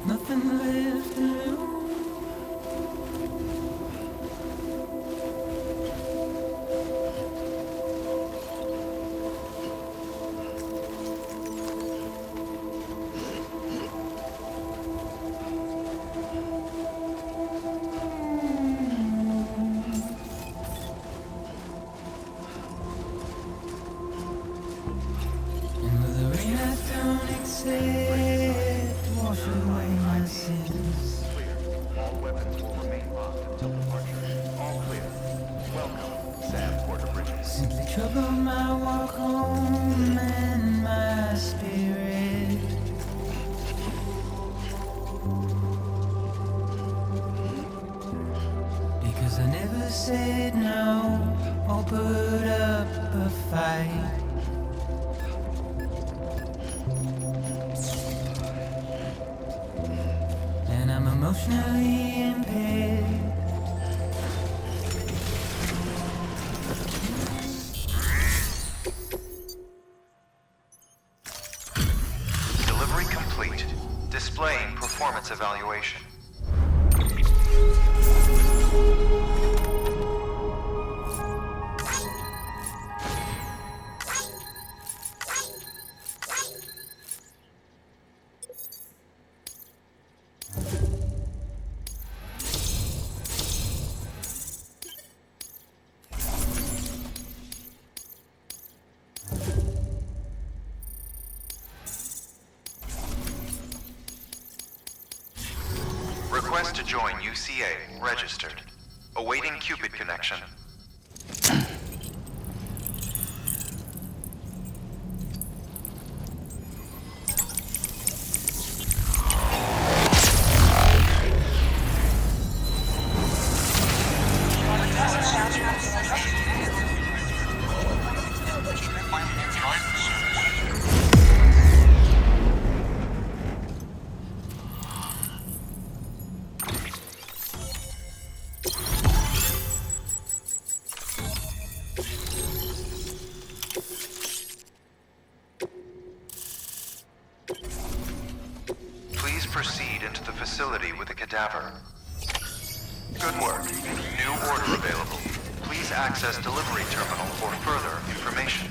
Nothing left to lose. And with the rain I don't accept, wash away my sins. Clear. All weapons will remain locked until departure. All clear. Welcome, Sam Porter Bridges. Simply trouble my walk home and my spirit. Because I never said no or put up a fight. And I'm emotionally impaired. Delivery complete. Displaying performance evaluation. Request to join UCA. Registered. Awaiting Cupid connection. Please proceed into the facility with a cadaver. Good work. New order available. Please access delivery terminal for further information.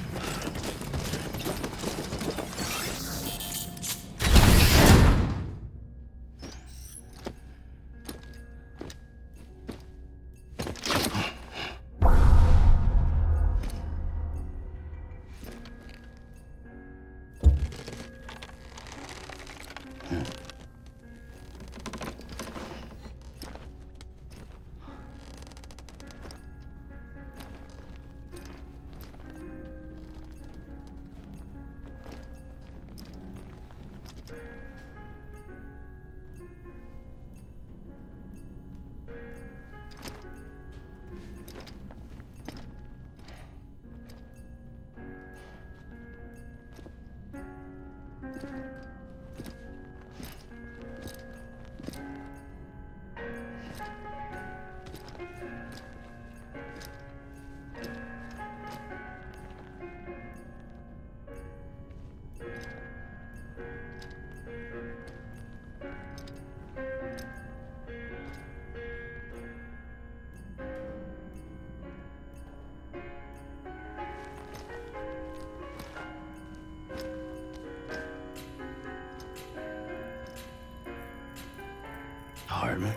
Heartman.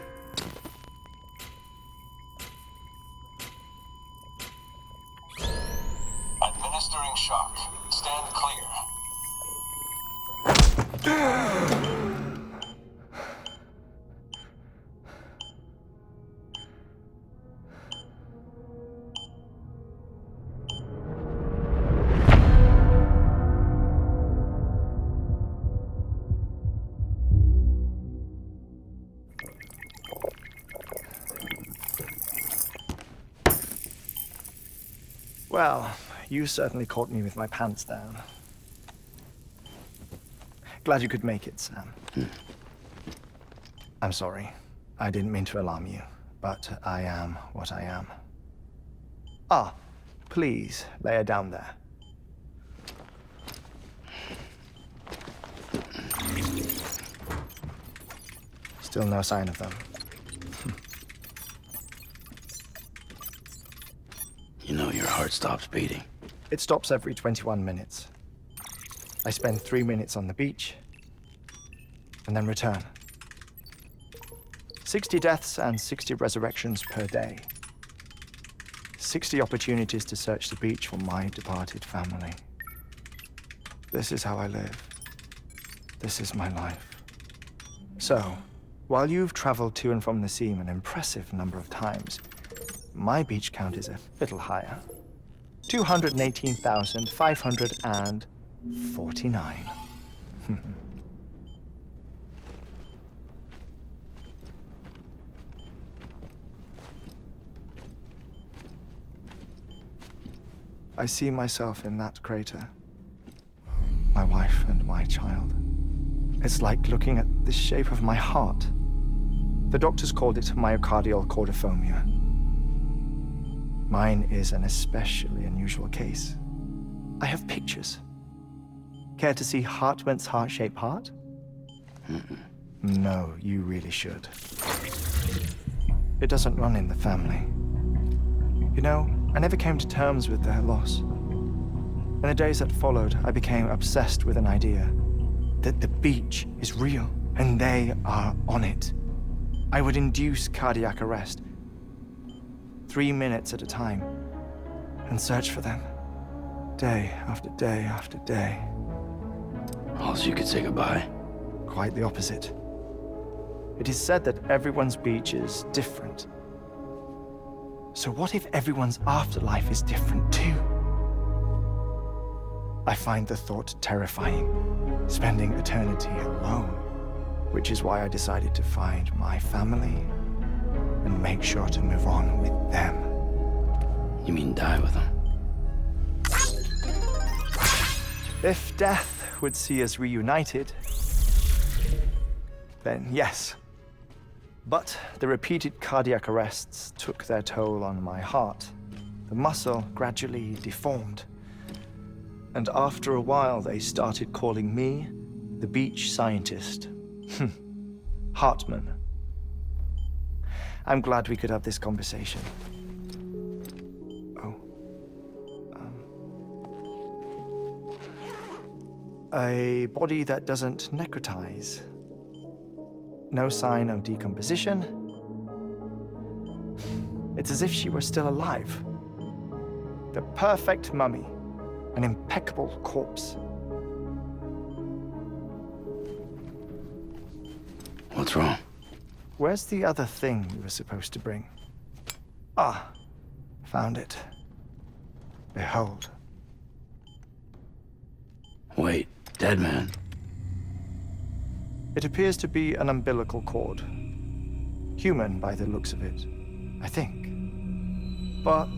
Administering shock. Stand clear. Well, you certainly caught me with my pants down. Glad you could make it, Sam. I'm sorry. I didn't mean to alarm you, but I am what I am. Ah, please, lay her down there. Still no sign of them. You know your heart stops beating. It stops every 21 minutes. I spend 3 minutes on the beach, and then return. 60 deaths and 60 resurrections per day. 60 opportunities to search the beach for my departed family. This is how I live. This is my life. So, while you've traveled to and from the seam an impressive number of times, my beach count is a little higher. 218,549. I see myself in that crater. My wife and my child. It's like looking at the shape of my heart. The doctors called it myocardial cordiformia. Mine is an especially unusual case. I have pictures. Care to see Heartman's heart-shaped heart? No, you really should. It doesn't run in the family. You know, I never came to terms with their loss. In the days that followed, I became obsessed with an idea that the beach is real and they are on it. I would induce cardiac arrest, 3 minutes at a time, and search for them, day after day after day. Also, you could say goodbye. Quite the opposite. It is said that everyone's beach is different. So what if everyone's afterlife is different too? I find the thought terrifying, spending eternity alone, which is why I decided to find my family and make sure to move on with them. You mean die with them? If death would see us reunited, then yes. But the repeated cardiac arrests took their toll on my heart. The muscle gradually deformed. And after a while, they started calling me the beach scientist. Heartman. I'm glad we could have this conversation. Oh. A body that doesn't necrotize. No sign of decomposition. It's as if she were still alive. The perfect mummy. An impeccable corpse. What's wrong? Where's the other thing you were supposed to bring? Ah, found it. Behold. Wait, dead man. It appears to be an umbilical cord. Human by the looks of it, I think. But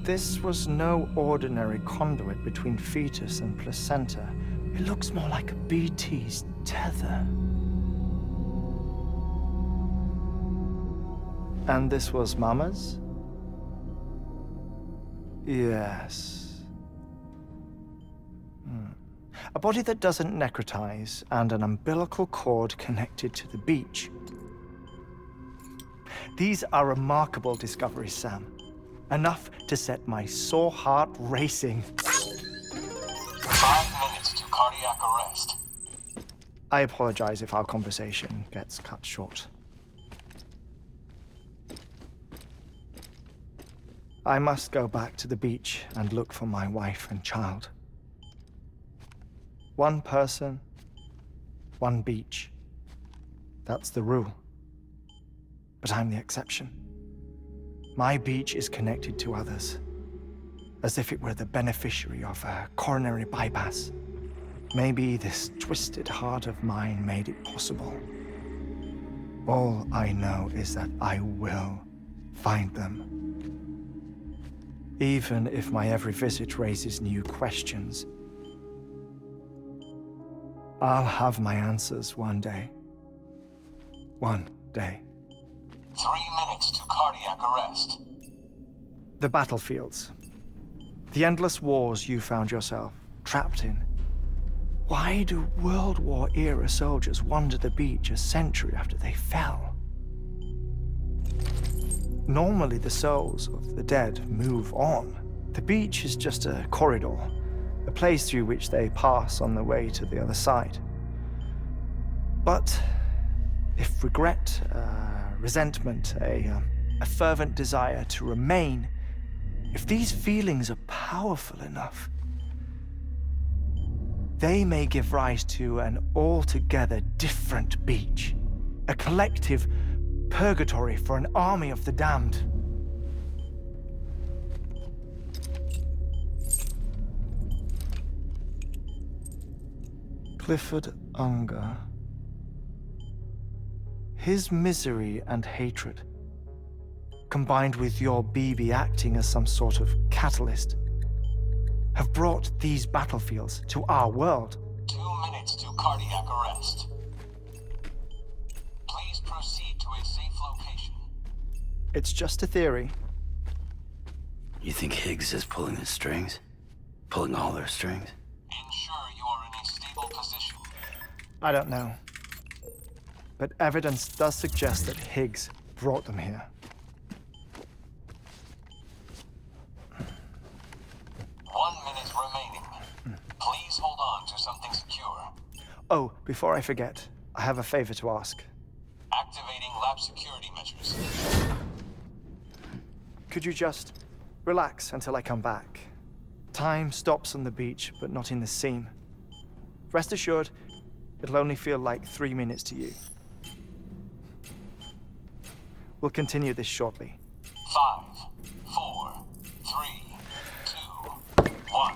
this was no ordinary conduit between fetus and placenta. It looks more like a BT's tether. And this was Mama's? Yes. A body that doesn't necrotize and an umbilical cord connected to the beach. These are remarkable discoveries, Sam. Enough to set my sore heart racing. 5 minutes to cardiac arrest. I apologize if our conversation gets cut short. I must go back to the beach and look for my wife and child. One person, one beach. That's the rule. But I'm the exception. My beach is connected to others, as if it were the beneficiary of a coronary bypass. Maybe this twisted heart of mine made it possible. All I know is that I will find them. Even if my every visit raises new questions, I'll have my answers one day. One day. 3 minutes to cardiac arrest. The battlefields. The endless wars you found yourself trapped in. Why do World War era soldiers wander the beach a century after they fell? Normally, the souls of the dead move on. The beach is just a corridor, a place through which they pass on the way to the other side. But if regret, resentment, a fervent desire to remain, if these feelings are powerful enough, they may give rise to an altogether different beach, a collective purgatory for an army of the damned. Clifford Unger. His misery and hatred, combined with your BB acting as some sort of catalyst, have brought these battlefields to our world. 2 minutes to cardiac arrest. Please proceed to a safe location. It's just a theory. You think Higgs is pulling the strings? Pulling all their strings? Ensure you are in a stable position. I don't know. But evidence does suggest that Higgs brought them here. 1 minute remaining. Please hold on to something secure. Oh, before I forget, I have a favor to ask. Activating lab security measures. Could you just relax until I come back? Time stops on the beach, but not in the scene. Rest assured, it'll only feel like 3 minutes to you. We'll continue this shortly. 5, 4, 3, 2, 1.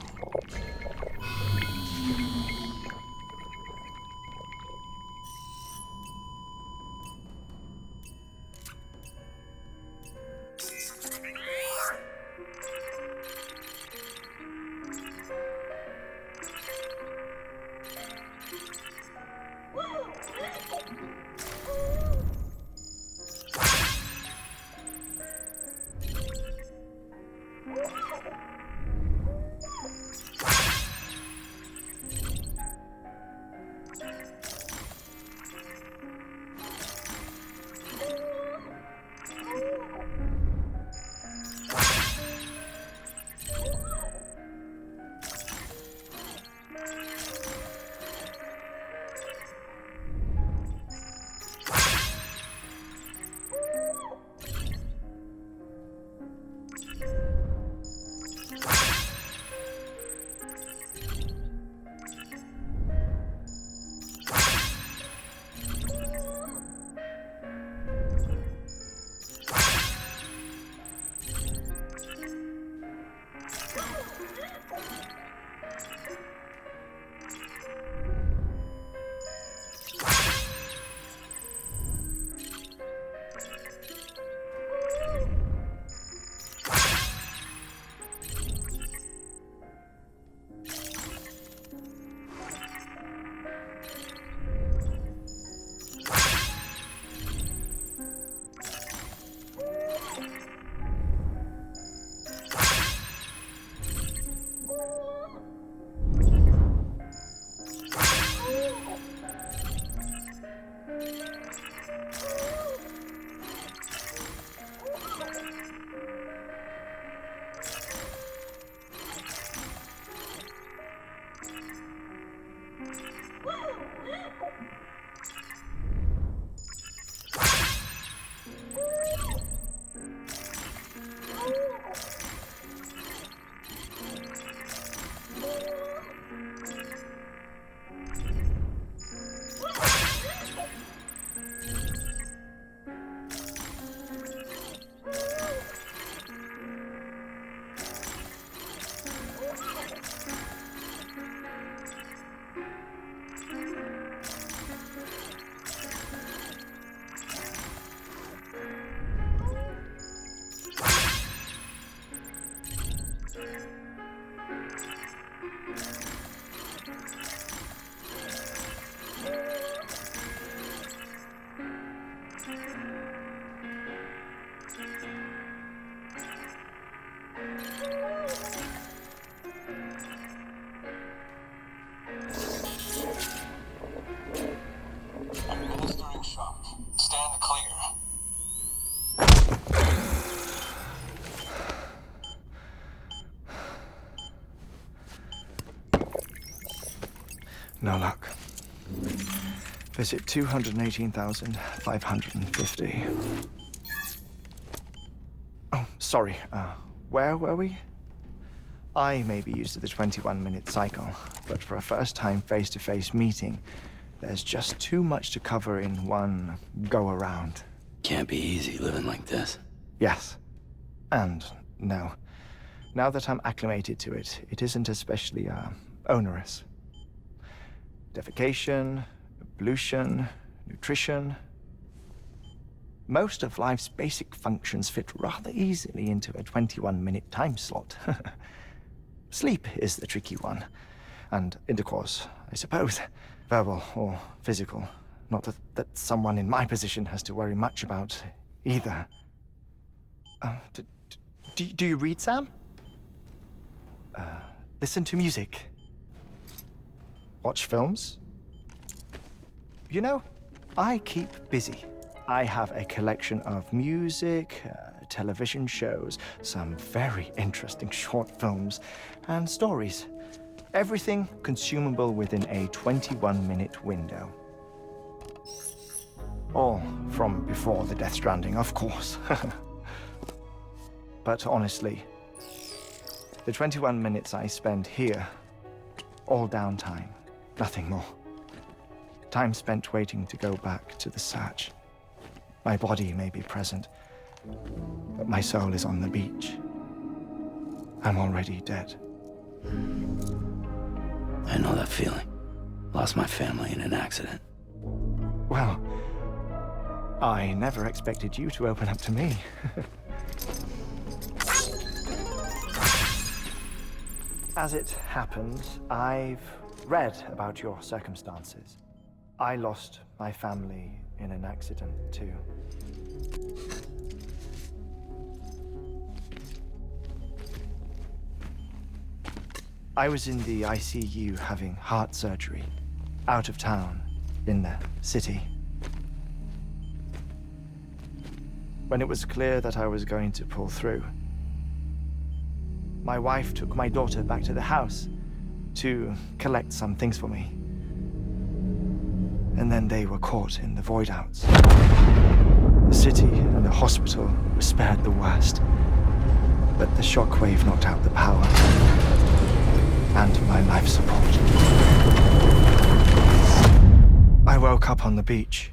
No luck. Visit 218,550. Oh, sorry. Where were we? I may be used to the 21-minute cycle, but for a first-time face-to-face meeting, there's just too much to cover in one go-around. Can't be easy living like this. Yes. And no. Now that I'm acclimated to it, it isn't especially, onerous. Defecation, pollution, nutrition. Most of life's basic functions fit rather easily into a 21-minute time slot. Sleep is the tricky one. And intercourse, I suppose. Verbal or physical. Not that someone in my position has to worry much about either. Do you read, Sam? Listen to music. Watch films. You know, I keep busy. I have a collection of music, television shows, some very interesting short films, and stories. Everything consumable within a 21-minute window. All from before the Death Stranding, of course. But honestly, the 21 minutes I spend here, all downtime, nothing more. Time spent waiting to go back to the search. My body may be present, but my soul is on the beach. I'm already dead. I know that feeling. Lost my family in an accident. Well, I never expected you to open up to me. As it happens, I've read about your circumstances. I lost my family in an accident, too. I was in the ICU having heart surgery, out of town, in the city. When it was clear that I was going to pull through, my wife took my daughter back to the house to collect some things for me. And then they were caught in the void-outs. The city and the hospital were spared the worst, but the shockwave knocked out the power and my life support. I woke up on the beach.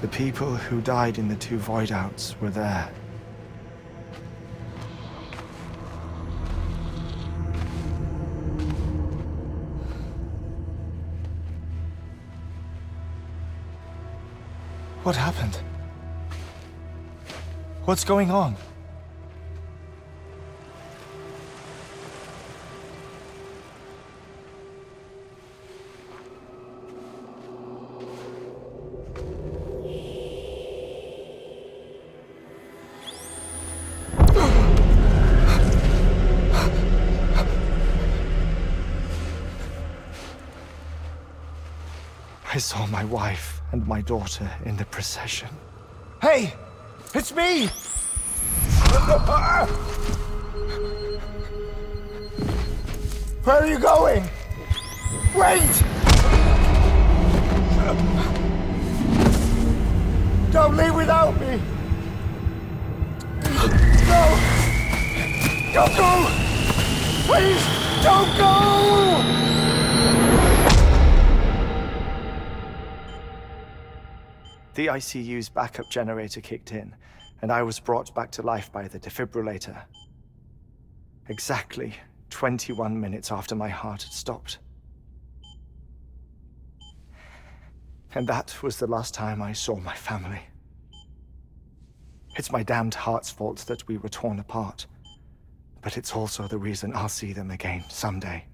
The people who died in the two void-outs were there. What happened? What's going on? I saw my wife and my daughter in the procession. Hey! It's me! Where are you going? Wait! Don't leave without me! No! Don't go! Please, don't go! The ICU's backup generator kicked in, and I was brought back to life by the defibrillator. Exactly 21 minutes after my heart had stopped. And that was the last time I saw my family. It's my damned heart's fault that we were torn apart, but it's also the reason I'll see them again someday.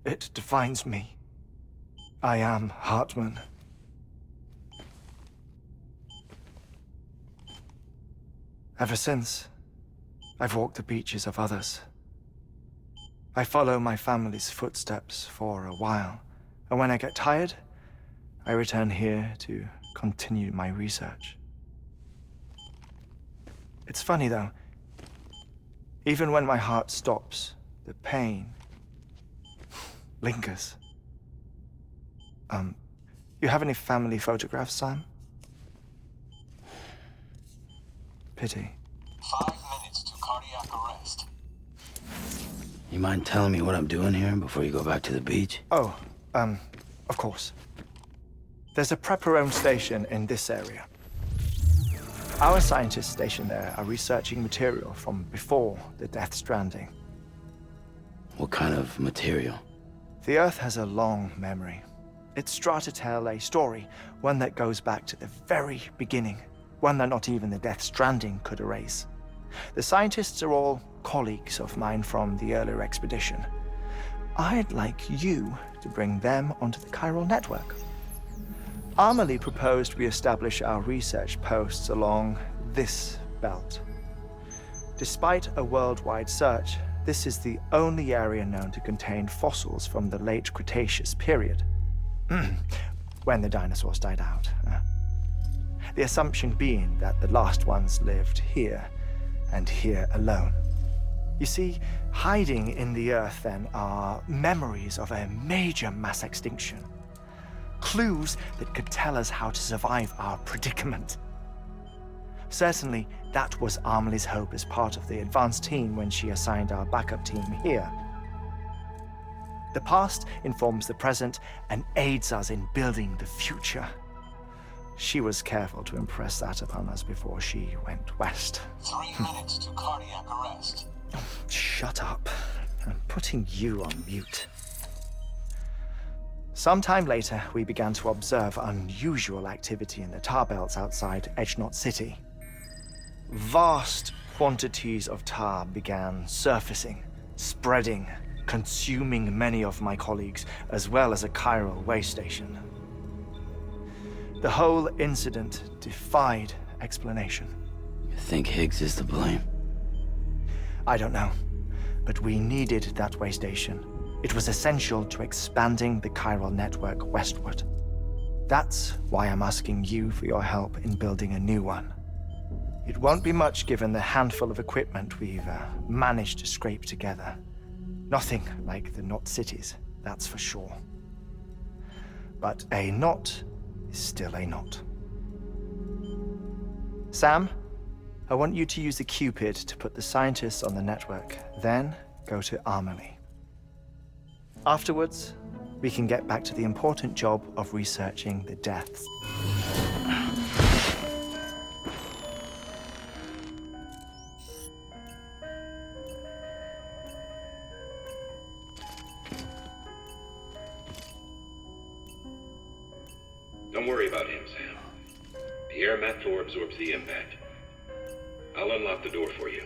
It defines me. I am Heartman. Ever since, I've walked the beaches of others, I follow my family's footsteps for a while, and when I get tired, I return here to continue my research. It's funny though, even when my heart stops, the pain lingers. You have any family photographs, Sam? Pity. 5 minutes to cardiac arrest. You mind telling me what I'm doing here before you go back to the beach? Oh, of course. There's a prep-your-own station in this area. Our scientists stationed there are researching material from before the Death Stranding. What kind of material? The Earth has a long memory. It's trying to tell a story, one that goes back to the very beginning, one that not even the Death Stranding could erase. The scientists are all colleagues of mine from the earlier expedition. I'd like you to bring them onto the chiral network. Amelie proposed we establish our research posts along this belt. Despite a worldwide search, this is the only area known to contain fossils from the late Cretaceous period, when the dinosaurs died out. The assumption being that the last ones lived here, and here alone. You see, hiding in the Earth then are memories of a major mass extinction. Clues that could tell us how to survive our predicament. Certainly, that was Amelie's hope as part of the advanced team when she assigned our backup team here. The past informs the present and aids us in building the future. She was careful to impress that upon us before she went west. 3 minutes to cardiac arrest. Shut up. I'm putting you on mute. Sometime later, we began to observe unusual activity in the tar belts outside Edgenot City. Vast quantities of tar began surfacing, spreading, consuming many of my colleagues, as well as a chiral way station. The whole incident defied explanation. You think Higgs is to blame? I don't know, but we needed that way station. It was essential to expanding the chiral network westward. That's why I'm asking you for your help in building a new one. It won't be much given the handful of equipment we've managed to scrape together. Nothing like the knot cities, that's for sure. But a knot is still a knot. Sam, I want you to use the Cupid to put the scientists on the network, then go to Amelie. Afterwards, we can get back to the important job of researching the deaths. Don't worry about him, Sam. The air mat floor absorbs the impact. I'll unlock the door for you.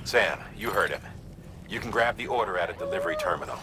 Sam, you heard him. You can grab the order at a delivery terminal.